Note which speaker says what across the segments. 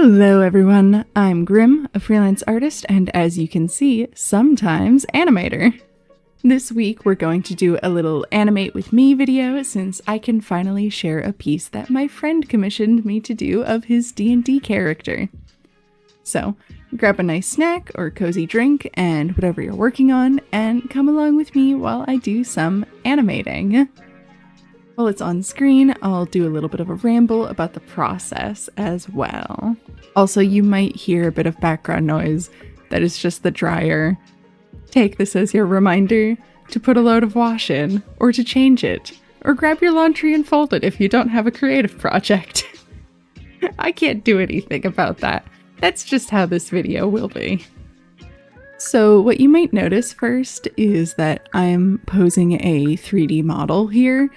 Speaker 1: Hello everyone, I'm Grim, a freelance artist and as you can see, sometimes animator. This week we're going to do a little Animate with me video since I can finally share a piece that my friend commissioned me to do of his D&D character. So, grab a nice snack or cozy drink and whatever you're working on and come along with me while I do some animating. While it's on screen, I'll do a little bit of a ramble about the process as well. Also, you might hear a bit of background noise. That is just the dryer. Take this as your reminder to put a load of wash in, or to change it, or grab your laundry and fold it if you don't have a creative project. I can't do anything about that. That's just how this video will be. So what you might notice first is that I'm posing a 3D model here.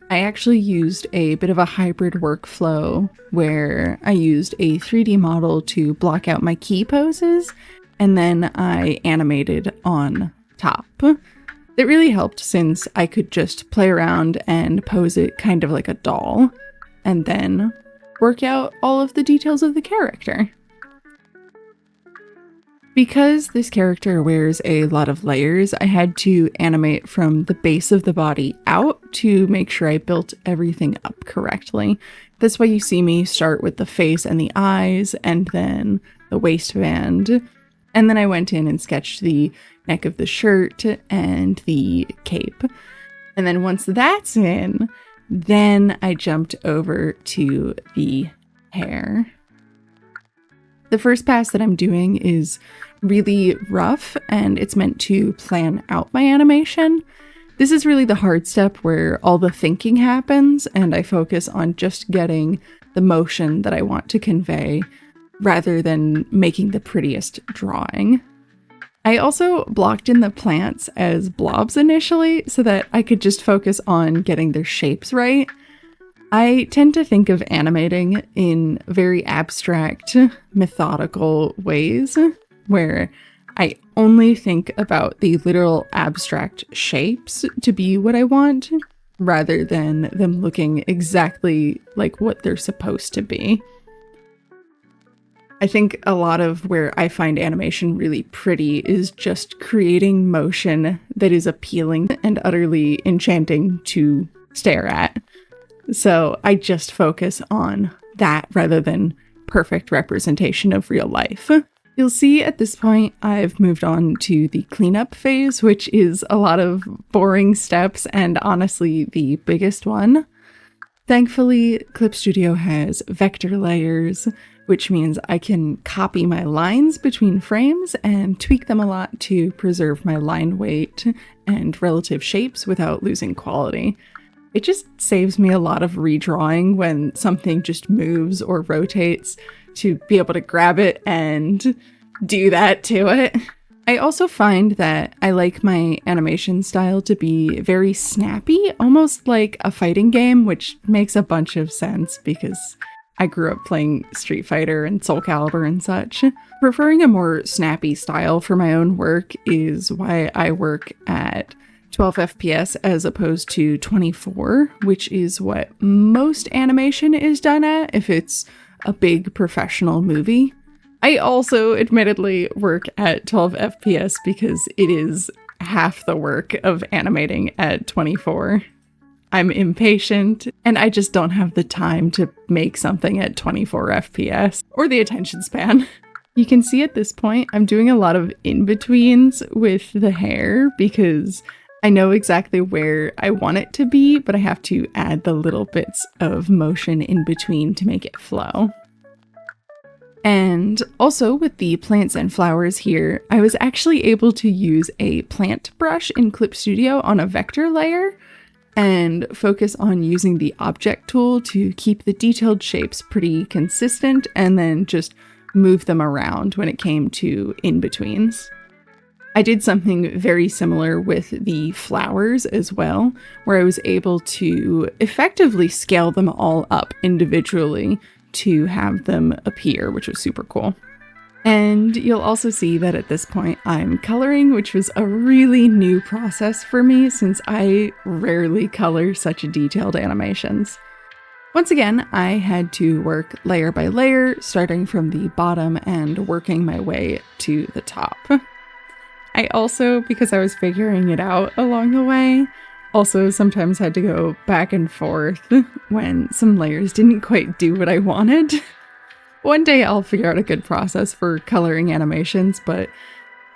Speaker 1: I actually used a bit of a hybrid workflow where I used a 3D model to block out my key poses, and then I animated on top. It really helped since I could just play around and pose it kind of like a doll, and then work out all of the details of the character. Because this character wears a lot of layers, I had to animate from the base of the body out to make sure I built everything up correctly. That's why you see me start with the face and the eyes, and then the waistband. And then I went in and sketched the neck of the shirt and the cape. And then once that's in, then I jumped over to the hair. The first pass that I'm doing is really rough and it's meant to plan out my animation. This is really the hard step where all the thinking happens and I focus on just getting the motion that I want to convey rather than making the prettiest drawing. I also blocked in the plants as blobs initially so that I could just focus on getting their shapes right. I tend to think of animating in very abstract, methodical ways, where I only think about the literal abstract shapes to be what I want, rather than them looking exactly like what they're supposed to be. I think a lot of where I find animation really pretty is just creating motion that is appealing and utterly enchanting to stare at. So I just focus on that rather than perfect representation of real life. You'll see at this point I've moved on to the cleanup phase, which is a lot of boring steps and honestly the biggest one. Thankfully, Clip Studio has vector layers, which means I can copy my lines between frames and tweak them a lot to preserve my line weight and relative shapes without losing quality. It just saves me a lot of redrawing when something just moves or rotates to be able to grab it and do that to it. I also find that I like my animation style to be very snappy, almost like a fighting game, which makes a bunch of sense because I grew up playing Street Fighter and Soul Calibur and such. Preferring a more snappy style for my own work is why I work at 12 FPS as opposed to 24, which is what most animation is done at if it's a big professional movie. I also admittedly work at 12 FPS because it is half the work of animating at 24. I'm impatient and I just don't have the time to make something at 24 FPS or the attention span. You can see at this point I'm doing a lot of in-betweens with the hair because I know exactly where I want it to be, but I have to add the little bits of motion in between to make it flow. And also with the plants and flowers here, I was actually able to use a plant brush in Clip Studio on a vector layer and focus on using the object tool to keep the detailed shapes pretty consistent and then just move them around when it came to in-betweens. I did something very similar with the flowers as well, where I was able to effectively scale them all up individually to have them appear, which was super cool. And you'll also see that at this point I'm coloring, which was a really new process for me since I rarely color such detailed animations. Once again, I had to work layer by layer, starting from the bottom and working my way to the top. I also, because I was figuring it out along the way, also sometimes had to go back and forth when some layers didn't quite do what I wanted. One day I'll figure out a good process for coloring animations, but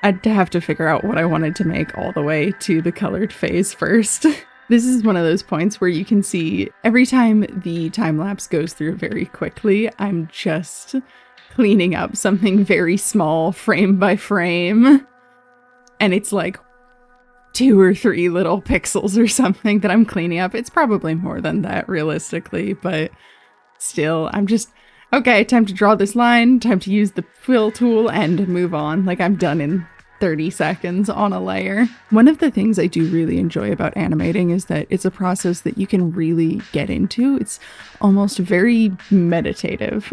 Speaker 1: I'd have to figure out what I wanted to make all the way to the colored phase first. This is one of those points where you can see every time the time-lapse goes through very quickly, I'm just cleaning up something very small frame by frame. And it's like 2 or 3 little pixels or something that I'm cleaning up. It's probably more than that realistically, but still, I'm just, okay, time to draw this line, time to use the fill tool and move on. Like I'm done in 30 seconds on a layer. One of the things I do really enjoy about animating is that it's a process that you can really get into. It's almost very meditative.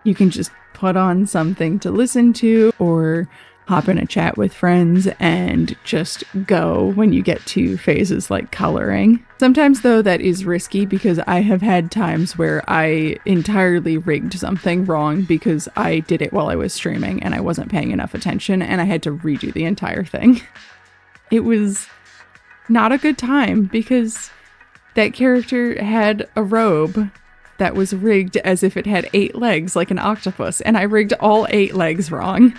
Speaker 1: You can just put on something to listen to or hop in a chat with friends and just go when you get to phases like coloring. Sometimes though that is risky because I have had times where I entirely rigged something wrong because I did it while I was streaming and I wasn't paying enough attention and I had to redo the entire thing. It was not a good time because that character had a robe that was rigged as if it had 8 legs like an octopus and I rigged all 8 legs wrong.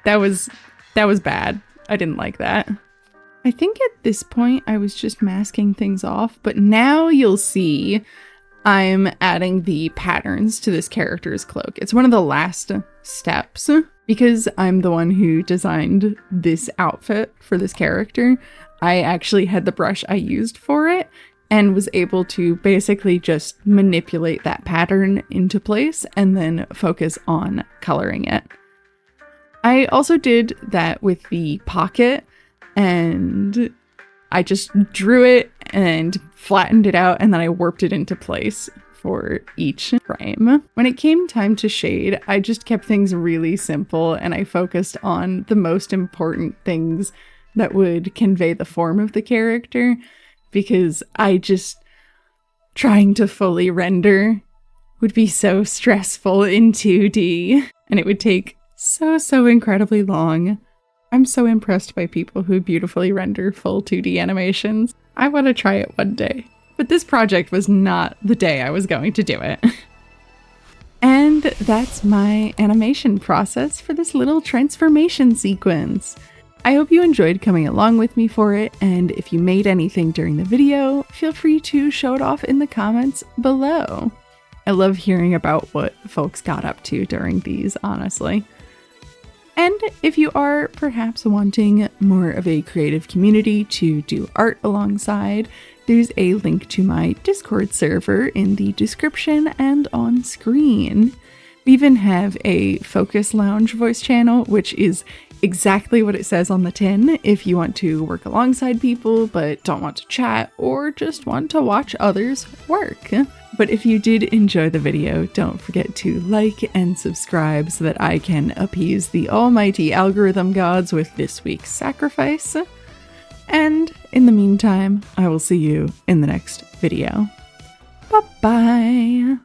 Speaker 1: That was bad. I didn't like that. I think at this point I was just masking things off, but now you'll see I'm adding the patterns to this character's cloak. It's one of the last steps because I'm the one who designed this outfit for this character. I actually had the brush I used for it and was able to basically just manipulate that pattern into place and then focus on coloring it. I also did that with the pocket and I just drew it and flattened it out and then I warped it into place for each frame. When it came time to shade, I just kept things really simple and I focused on the most important things that would convey the form of the character because trying to fully render would be so stressful in 2D and it would take so incredibly long. I'm so impressed by people who beautifully render full 2D animations. I want to try it one day. But this project was not the day I was going to do it. And that's my animation process for this little transformation sequence. I hope you enjoyed coming along with me for it, and if you made anything during the video, feel free to show it off in the comments below. I love hearing about what folks got up to during these, honestly. And if you are perhaps wanting more of a creative community to do art alongside, there's a link to my Discord server in the description and on screen. We even have a Focus Lounge voice channel, which is exactly what it says on the tin if you want to work alongside people but don't want to chat or just want to watch others work. But if you did enjoy the video, don't forget to like and subscribe so that I can appease the almighty algorithm gods with this week's sacrifice. And in the meantime, I will see you in the next video. Bye-bye!